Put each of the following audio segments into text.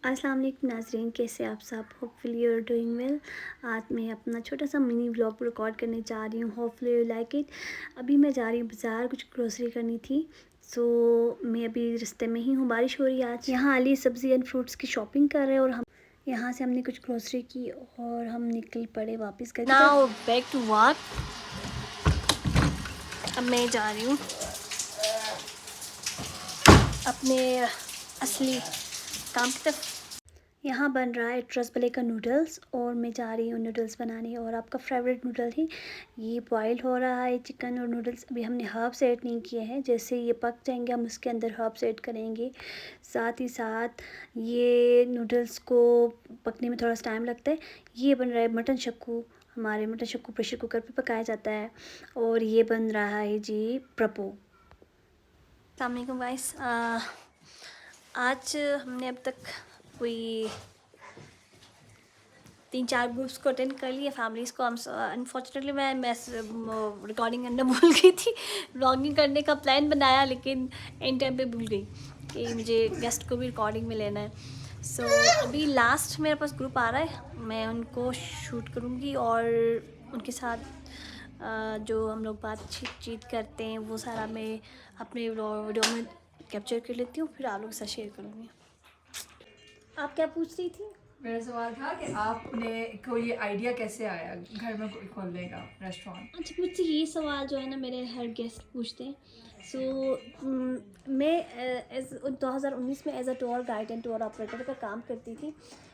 अस्सलाम वालेकुम नाज़रीन, कैसे आप सब? Hopefully you are doing well. आज मैं अपना छोटा सा मिनी व्लॉग रिकॉर्ड करने जा रही हूँ। Hopefully you like it. अभी मैं जा रही हूँ बाज़ार, कुछ ग्रोसरी करनी थी। मैं अभी रास्ते में ही हूँ। बारिश हो रही है आज। यहाँ अली सब्ज़ी एंड फ्रूट्स की शॉपिंग कर रहे हैं और हम यहाँ से हमने कुछ ग्रोसरी की और हम निकल पड़े वापस घर। Now back to work. अब मैं जा रही हूँ अपने असली काम की तरफ। यहाँ बन रहा है रसबले का नूडल्स और मैं जा रही हूँ नूडल्स बनाने। और आपका फेवरेट नूडल ही ये बॉयल हो रहा है, चिकन और नूडल्स। अभी हमने हर्ब्स ऐड नहीं किए हैं, जैसे ये पक जाएंगे हम उसके अंदर हर्ब्स ऐड करेंगे। साथ ही साथ ये नूडल्स को पकने में थोड़ा सा टाइम लगता है। ये बन रहा है मटन शक्कू। हमारे मटन शक्कू प्रेशर कुकर पर पकाया जाता है। और ये बन रहा है जी प्रपो। अस्सलाम वालेकुम गाइस। आज हमने अब तक कोई 3-4 ग्रुप्स को अटेंड कर लिया, फैमिलीज़ को। हम अनफॉर्चुनेटली मैं रिकॉर्डिंग करना भूल गई थी। व्लॉगिंग करने का प्लान बनाया लेकिन एंड टाइम पे भूल गई कि मुझे गेस्ट को भी रिकॉर्डिंग में लेना है। अभी लास्ट मेरे पास ग्रुप आ रहा है, मैं उनको शूट करूँगी और उनके साथ जो हम लोग बातचीत करते हैं वो सारा मैं अपने वीडियो में कैप्चर कर लेती हूँ, फिर आप लोगों के साथ शेयर करूँगी। आप क्या पूछ रही थी? मेरा सवाल था कि आपने को ये आइडिया कैसे आया घर में कोई खोलने का रेस्टोरेंट। अच्छा, मुझसे ये सवाल जो है ना मेरे हर गेस्ट पूछते हैं। मैं 2019 में as a tour guide and tour operator का काम करती थी।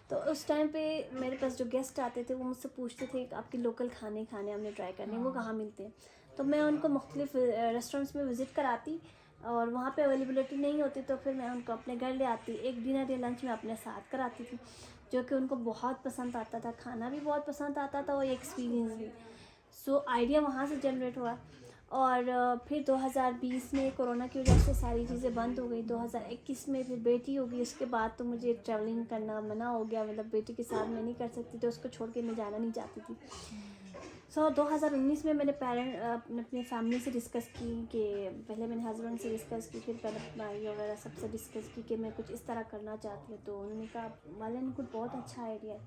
तो उस टाइम पे मेरे पास जो गेस्ट आते थे वो मुझसे पूछते थे कि आपके लोकल खाने हमने ट्राई करने, वो कहाँ मिलते हैं। तो मैं उनको मुख्तलिफ रेस्टोरेंट्स में विज़िट कराती और वहाँ पे अवेलेबिलिटी नहीं होती तो फिर मैं उनको अपने घर ले आती। एक डिनर या लंच में अपने साथ कराती थी, जो कि उनको बहुत पसंद आता था। खाना भी बहुत पसंद आता था और एक्सपीरियंस भी। आइडिया वहाँ से जनरेट हुआ। और फिर 2020 में कोरोना की वजह से सारी चीज़ें बंद हो गई। 2021 में फिर बेटी हो गई, उसके बाद तो मुझे ट्रैवलिंग करना मना हो गया। मतलब बेटी के साथ मैं नहीं कर सकती, तो उसको छोड़ के मैं जाना नहीं चाहती थी। 2019 में मैंने अपनी फैमिली से डिस्कस की कि पहले मैंने हस्बैंड से डिस्कस की, फिर पहले भाई वगैरह सबसे डिस्कस की कि मैं कुछ इस तरह करना चाहती हूँ। तो उन्होंने कहा वाले ने कुछ बहुत अच्छा आइडिया है,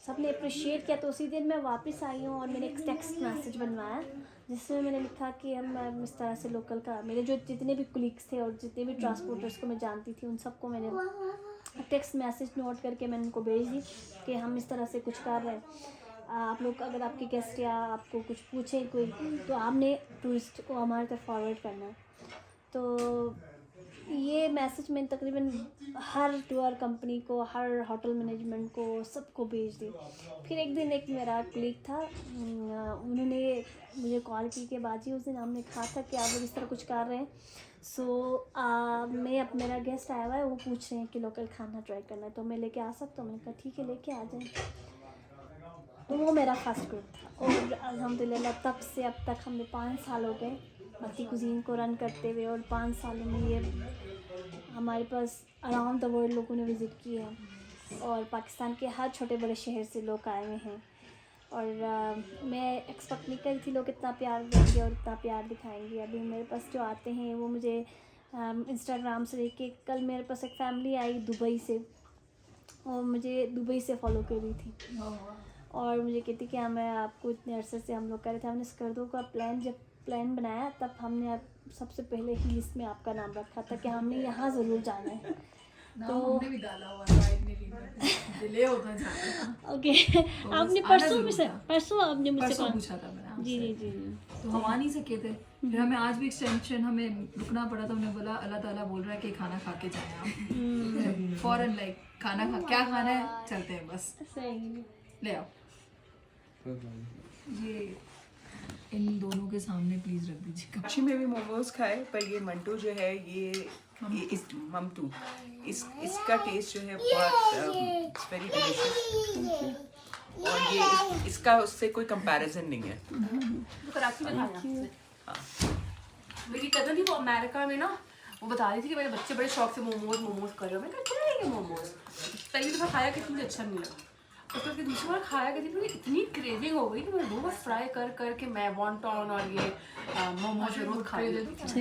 सब ने अप्रिशिएट किया। तो उसी दिन मैं वापस आई हूँ और मैंने एक टेक्स्ट मैसेज बनवाया जिसमें मैंने लिखा कि हम इस तरह से लोकल का, मेरे जो जितने भी कुलीग्स थे और जितने भी ट्रांसपोर्टर्स को मैं जानती थी उन सबको मैंने टेक्स्ट मैसेज नोट करके मैंने उनको भेज दी कि हम इस तरह से कुछ कर रहे हैं। आप लोग अगर आपके गेस्ट या आपको कुछ पूछे कोई, तो आपने टूरिस्ट को हमारे तरफ फॉरवर्ड करना है। तो ये मैसेज मैंने तकरीबन हर टूर कंपनी को, हर होटल मैनेजमेंट को, सबको भेज दी। फिर एक दिन एक मेरा कलीग था, उन्होंने मुझे कॉल की कि बाजी उस दिन हमने कहा था कि आप लोग इस तरह कुछ कर रहे हैं। मैं अब मेरा गेस्ट आया हुआ है, वो पूछ रहे हैं कि लोकल खाना ट्राई करना है, तो मैं लेके आ सकता हूँ? मैंने कहा ठीक है, लेके आ जाए। तो वो मेरा फर्स्ट ग्रुप था और अल्हम्दुलिल्लाह तब से अब तक हमने 5 साल हो गए मत्ती कुज़ीन को रन करते हुए। और 5 सालों में ये हमारे पास अराउंड द वर्ल्ड लोगों ने विज़िट किए हैं और पाकिस्तान के हर छोटे बड़े शहर से लोग आए हुए हैं। और मैं एक्सपेक्ट नहीं करी थी लोग इतना प्यार देंगे और इतना प्यार दिखाएंगे। अभी मेरे पास जो आते हैं वो मुझे इंस्टाग्राम से देख के, कल मेरे पास एक फ़ैमिली आई दुबई से और मुझे दुबई से फॉलो कर रही थी और मुझे कहती कि मैं आपको इतने अरसे से हम लोग कर रहे थे। हमने स्कर्दों का जब प्लान बनाया तब हमने सबसे पहले ही लिस्ट में आपका नाम रखा था कि हमने यहाँ ज़रूर जाना है। तो हमने भी डाला हुआ था, डिले होता जा रहा। ओके। तो आपने परसों आपने मुझसे पूछा था मैंने जी आपसे। जी जी जी। तो हम आ नहीं सके थे, फिर हमें आज भी एक्सटेंशन हमें रुकना पड़ा था। उन्हें बोला अल्लाह ताला बोल रहा है कि खाना खा के जाए आप। फौरन लाइक खाना खा, क्या खाना है चलते हैं बस, सही ले आओ। ये इन दोनों के सामने प्लीज रख दीजिए। काशी में भी मोमोज खाए, पर ये मंटू जो है ये ममटू, इसका टेस्ट जो है बहुत वेरी डिलीशियस। और ये इसका उससे कोई कंपैरिजन नहीं है। कराची में खाया मेरी कज़न थी, वो अमेरिका में ना, वो बता रही थी कि मेरे बच्चे बड़े शौक से मोमोज कर रहे हो। मैं क्या है ये मोमोज, पहली दफ़ा खाया कितनी मुझे अच्छा नहीं लगा। तो फिर दूसरी बार खाया कि मुझे इतनी क्रेविंग हो गई कि मैं वो बस फ्राई कर के मैं वॉन्टॉन और ये मोमोज रोज खा लेती थी।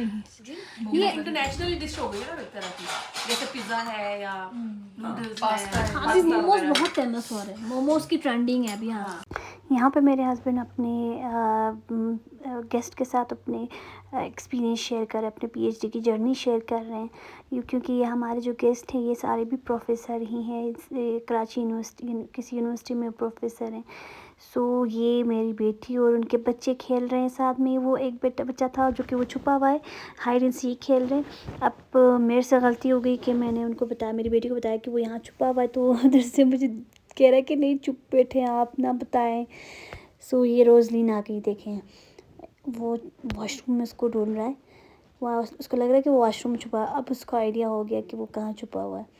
ये इंटरनेशनल डिश हो गई है ना एक तरह की, जैसे पिज़्ज़ा है या नूडल्स नूडल्स पास्ता है। अभी मोमोज बहुत फेमस हो रहे हैं, मोमोज की ट्रेंडिंग है अभी। हाँ, यहाँ पे मेरे हस्बैंड अपने गेस्ट के साथ अपने एक्सपीरियंस शेयर कर रहे हैं, अपने पीएचडी की जर्नी शेयर कर रहे हैं। क्योंकि ये हमारे जो गेस्ट हैं ये सारे भी प्रोफेसर ही हैं, कराची यूनिवर्सिटी किसी यूनिवर्सिटी में प्रोफेसर हैं। सो ये मेरी बेटी और उनके बच्चे खेल रहे हैं साथ में। वो एक बच्चा था जो कि वो छुपा हुआ है, हाइड एंड सीक खेल रहे हैं। अब मेरे से गलती हो गई कि मैंने उनको बताया, मेरी बेटी को बताया कि वो यहाँ छुपा हुआ है, तो उधर से मुझे कह रहा है कि नहीं चुप बैठे आप ना बताएं। सो ये रोज़लीन आ गई, देखें वो वॉशरूम में उसको ढूंढ रहा है, वहाँ उसको लग रहा है कि वो वॉशरूम में छुपा। अब उसको आइडिया हो गया कि वो कहाँ छुपा हुआ है।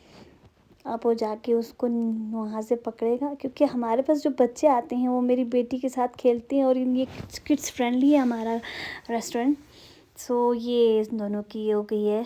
अब वो जाके उसको वहाँ से पकड़ेगा, क्योंकि हमारे पास जो बच्चे आते हैं वो मेरी बेटी के साथ खेलते हैं और ये किड्स फ्रेंडली है हमारा रेस्टोरेंट। सो ये इन दोनों की हो गई है